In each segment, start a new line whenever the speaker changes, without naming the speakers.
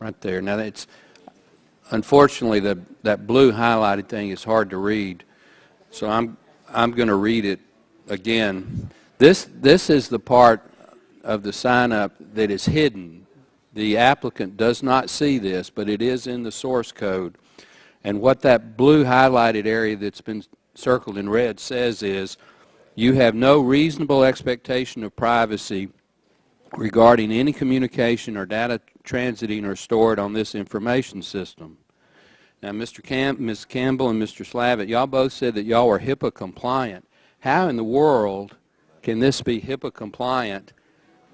right there. Now, it's unfortunately that blue highlighted thing is hard to read, so I'm going to read it again. This is the part of the sign-up that is hidden. The applicant does not see this, but it is in the source code. And what that blue highlighted area that's been circled in red says is, you have no reasonable expectation of privacy regarding any communication or data transiting or stored on this information system. Now, Ms. Campbell and Mr. Slavitt, y'all both said that y'all were HIPAA compliant. How in the world can this be HIPAA compliant?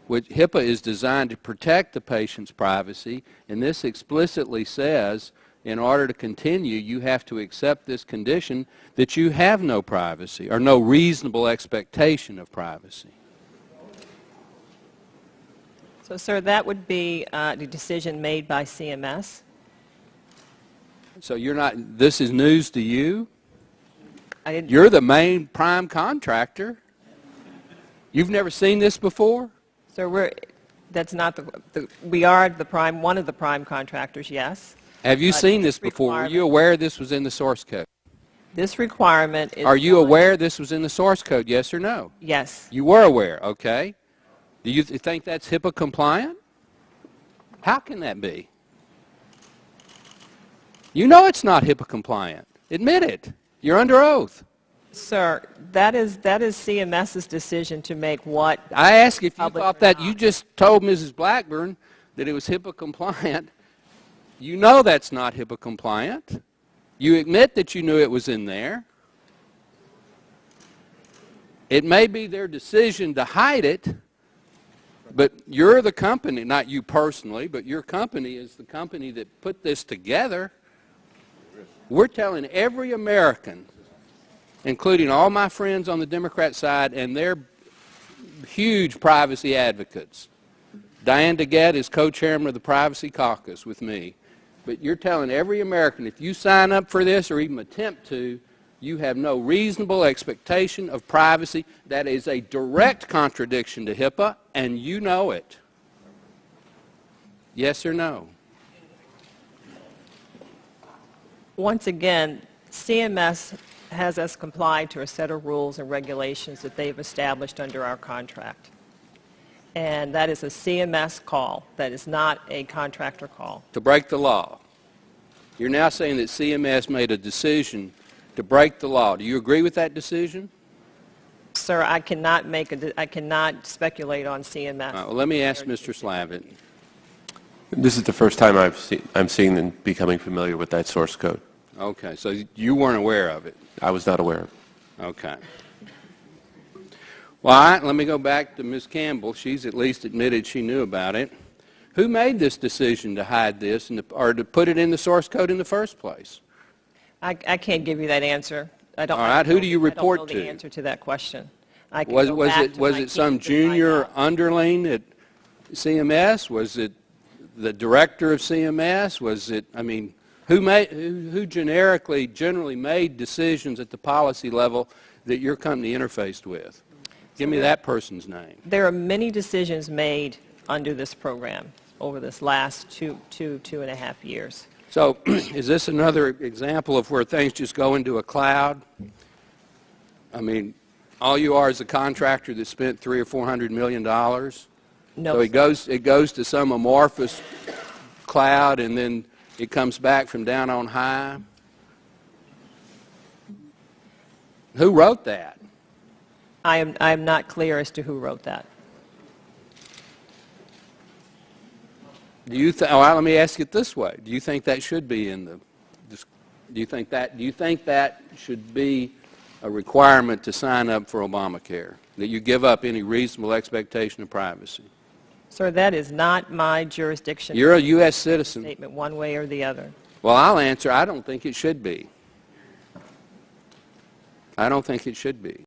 Which HIPAA is designed to protect the patient's privacy, and this explicitly says, in order to continue, you have to accept this condition that you have no privacy or no reasonable expectation of privacy.
So, sir, that would be the decision made by CMS.
So you're not, this is news to you?
You're
the main prime contractor. You've never seen this before?
So that's not we are the prime, one of the prime contractors, yes.
Have you seen this before? Were you aware this was in the source code?
This requirement is...
Are you aware this was in the source code, yes or no?
Yes.
You were aware, okay. Do you think that's HIPAA compliant? How can that be? You know it's not HIPAA compliant. Admit it. You're under oath.
Sir, that is CMS's decision to make what...
I asked if you thought that. You just told Mrs. Blackburn that it was HIPAA compliant. You know that's not HIPAA compliant. You admit that you knew it was in there. It may be their decision to hide it, but you're the company, not you personally, but your company is the company that put this together. We're telling every American, including all my friends on the Democrat side, and they're huge privacy advocates. Diane DeGette is co-chairman of the Privacy Caucus with me. But you're telling every American, if you sign up for this or even attempt to, you have no reasonable expectation of privacy. That is a direct contradiction to HIPAA, and you know it. Yes or no?
Once again, CMS has us comply to a set of rules and regulations that they've established under our contract. And that is a CMS call. That is not a contractor call.
To break the law. You're now saying that CMS made a decision to break the law. Do you agree with that decision?
Sir, I cannot speculate on CMS.
Well, let me ask Mr. Slavitt.
This is the first time I'm seeing and becoming familiar with that source code.
Okay, so you weren't aware of it.
I was not aware of it.
Okay. Well, let me go back to Ms. Campbell. She's at least admitted she knew about it. Who made this decision to hide this or to put it in the source code in the first place?
I can't give you that answer. I don't.
All right. Who do you report
I don't
to?
know the answer to that question.
Was it some junior underling at CMS? Was it the director of CMS? Was it? I mean, who generally made decisions at the policy level that your company interfaced with? Give me that person's name.
There are many decisions made under this program over this last two and a half years.
So is this another example of where things just go into a cloud? I mean, all you are is a contractor that spent $300 or $400 million.
No.
So it goes to some amorphous cloud, and then it comes back from down on high. Who wrote that?
I am not clear as to who wrote that.
Do you well, let me ask it this way: do you think that should be in the? Do you think that should be a requirement to sign up for Obamacare? That you give up any reasonable expectation of privacy?
Sir, that is not my jurisdiction.
You're a U.S. citizen.
Statement one way or the other.
Well, I'll answer. I don't think it should be. I don't think it should be.